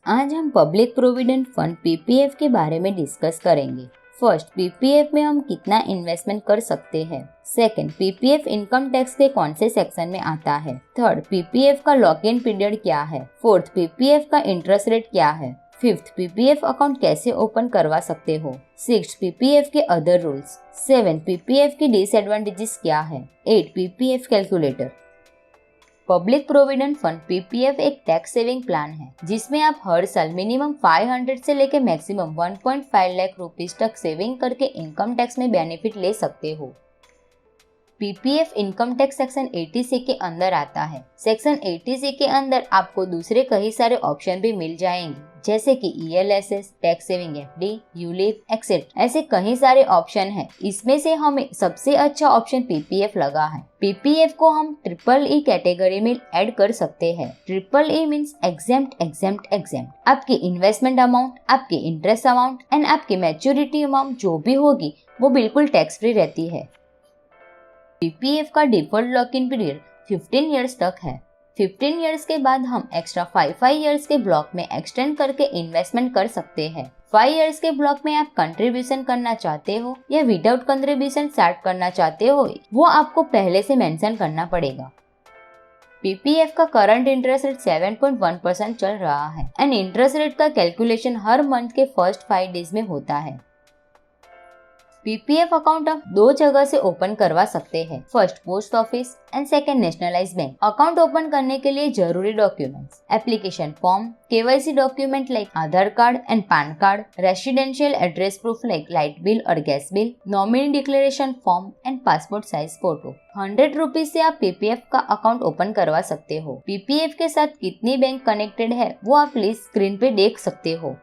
आज हम public provident fund PPF के बारे में डिस्कस करेंगे। फर्स्ट, पीपीएफ में हम कितना इन्वेस्टमेंट कर सकते हैं। सेकंड, पीपीएफ इनकम टैक्स के कौन से सेक्शन में आता है। थर्ड, पीपीएफ का लॉक इन पीरियड क्या है। फोर्थ, पीपीएफ का इंटरेस्ट रेट क्या है। फिफ्थ, पीपीएफ अकाउंट कैसे ओपन करवा सकते हो। सिक्स, पीपीएफ के अदर रूल्स। सेवन, पीपीएफ की डिसएडवांटेजेस क्या है। Eight, PPF calculator. Public provident fund PPF एक टैक्स सेविंग प्लान है जिसमें आप हर साल मिनिमम 500 से लेकर मैक्सिमम 1.5 लाख रुपीस तक सेविंग करके इनकम टैक्स में बेनिफिट ले सकते हो। PPF income tax section 80C के अंदर आता है। सेक्शन 80C के अंदर आपको दूसरे कई सारे ऑप्शन भी मिल जाएंगे जैसे कि ELSS, tax saving FD, ULIP etcetera. ऐसे कई सारे ऑप्शन हैं। इसमें से हमें सबसे अच्छा ऑप्शन पीपीएफ लगा है। पीपीएफ को हम ट्रिपल कैटेगरी में ऐड कर सकते हैं। Triple E means exempt exempt exempt. आपकी इन्वेस्टमेंट अमाउंट, आपकी इंटरेस्ट अमाउंट एंड आपकी मैच्योरिटी अमाउंट जो भी होगी वो बिल्कुल टैक्स फ्री रहती है। पीपीएफ का default lock in period 15 years तक है। 15 इयर्स के बाद हम एक्स्ट्रा 5 इयर्स के ब्लॉक में एक्सटेंड करके इन्वेस्टमेंट कर सकते हैं। 5 इयर्स के ब्लॉक में आप कंट्रीब्यूशन करना चाहते हो या विदाउट कंट्रीब्यूशन स्टार्ट करना चाहते हो, वो आपको पहले से मेंशन करना पड़ेगा। पीपीएफ का करंट इंटरेस्ट रेट 7.1% चल रहा है एंड इंटरेस्ट रेट का कैलकुलेशन हर मंथ के फर्स्ट 5 डेज में होता है। पीपीएफ अकाउंट आप 2 जगह से ओपन करवा सकते हैं। First, post office and second, nationalised bank. Account open करने के लिए जरूरी documents, application form, KYC document like Aadhaar card and PAN card, residential address proof like light bill और gas bill, nominee declaration form and passport size photo. 100 rupees से आप PPF का account open करवा सकते हो। पीपीएफ के साथ कितनी बैंक कनेक्टेड है वो आप प्लीज स्क्रीन पे देख सकते हो।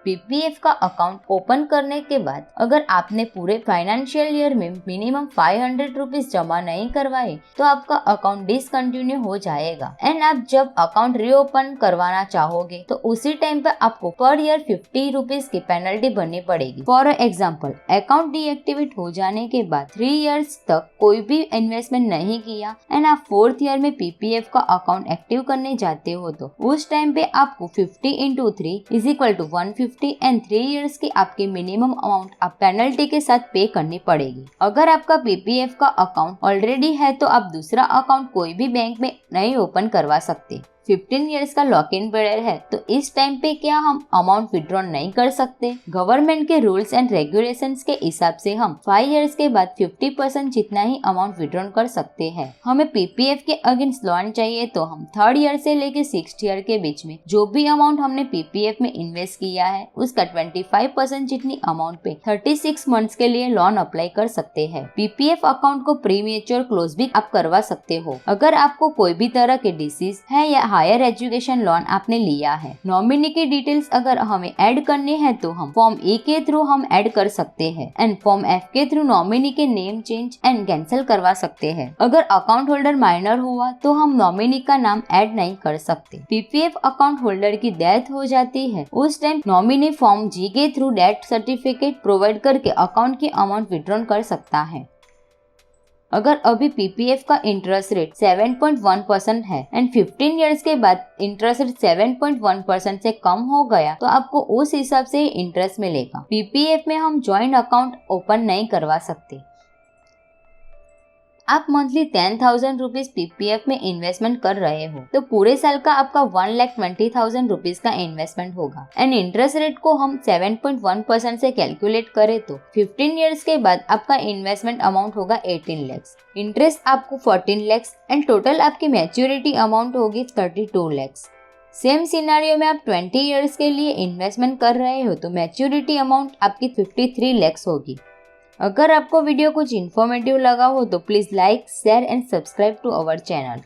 पीपीएफ का अकाउंट ओपन करने के बाद अगर आपने पूरे फाइनेंशियल ईयर में मिनिमम 500 रुपीज जमा नहीं करवाए तो आपका अकाउंट डिसकंटिन्यू हो जाएगा एंड आप जब अकाउंट रीओपन करवाना चाहोगे तो उसी टाइम पे आपको पर ईयर 50 रुपीज की पेनल्टी भरनी पड़ेगी। फॉर एग्जाम्पल, अकाउंट डीएक्टिवेट हो जाने के बाद 3 इयर्स तक कोई भी इन्वेस्टमेंट नहीं किया एंड आप 4th ईयर में पीपीएफ का अकाउंट एक्टिव करने जाते हो तो उस टाइम पे आपको 50 × 3 = 150 एंड 3 इयर्स की आपकी मिनिमम अमाउंट आप पेनल्टी के साथ पे करनी पड़ेगी। अगर आपका पीपीएफ का अकाउंट ऑलरेडी है तो आप दूसरा अकाउंट कोई भी बैंक में नहीं ओपन करवा सकते। 15 इयर्स का लॉक इन पीरियड है तो इस टाइम पे क्या हम अमाउंट विड्रॉ नहीं कर सकते। गवर्नमेंट के रूल्स एंड रेगुलेशंस के हिसाब से हम 5 इयर्स के बाद 50% जितना ही अमाउंट विड्रॉ कर सकते हैं। हमें पीपीएफ के अगेंस्ट लोन चाहिए तो हम 3rd ईयर से लेके 6th ईयर के बीच में जो भी अमाउंट हमने पीपीएफ में इन्वेस्ट किया है उसका 25% जितनी अमाउंट पे 36 मंथ्स के लिए लोन अप्लाई कर सकते हैं। पीपीएफ अकाउंट को प्रीमेच्योर क्लोज भी आप करवा सकते हो अगर आपको कोई भी तरह के डिसीज है या हायर एजुकेशन लोन आपने लिया है। नॉमिनी की डिटेल्स अगर हमें ऐड करनी है तो हम फॉर्म ए के थ्रू हम ऐड कर सकते हैं एंड फॉर्म एफ के थ्रू नॉमिनी के नेम चेंज एंड कैंसिल करवा सकते हैं। अगर अकाउंट होल्डर माइनर हुआ तो हम नॉमिनी का नाम ऐड नहीं कर सकते। पीपीएफ अकाउंट होल्डर की डेथ हो जाती है उस टाइम नॉमिनी फॉर्म जी के थ्रू डेथ सर्टिफिकेट प्रोवाइड करके अकाउंट की अमाउंट विड्रॉ कर सकता है। अगर अभी पीपीएफ का इंटरेस्ट रेट 7.1% है एंड 15 इयर्स के बाद इंटरेस्ट रेट 7.1% से कम हो गया तो आपको उस हिसाब से ही इंटरेस्ट मिलेगा। पीपीएफ में हम जॉइंट अकाउंट ओपन नहीं करवा सकते। आप मंथली 10,000 रुपीज पीपीएफ में इन्वेस्टमेंट कर रहे हो तो पूरे साल का आपका 1,20,000 रुपीज का इन्वेस्टमेंट होगा एंड इंटरेस्ट रेट को हम 7.1% से कैलकुलेट करें तो 15 इयर्स के बाद आपका इन्वेस्टमेंट अमाउंट होगा 18 लाख। इंटरेस्ट आपको 14 लाख एंड टोटल आपकी मैच्योरिटी अमाउंट होगी 32 लाख। सेम सिनेरियो में आप 20 इयर्स के लिए इन्वेस्टमेंट कर रहे हो तो मैच्योरिटी अमाउंट आपकी 53 लाख होगी। अगर आपको वीडियो कुछ इन्फॉर्मेटिव लगा हो तो please like, share and subscribe to our channel.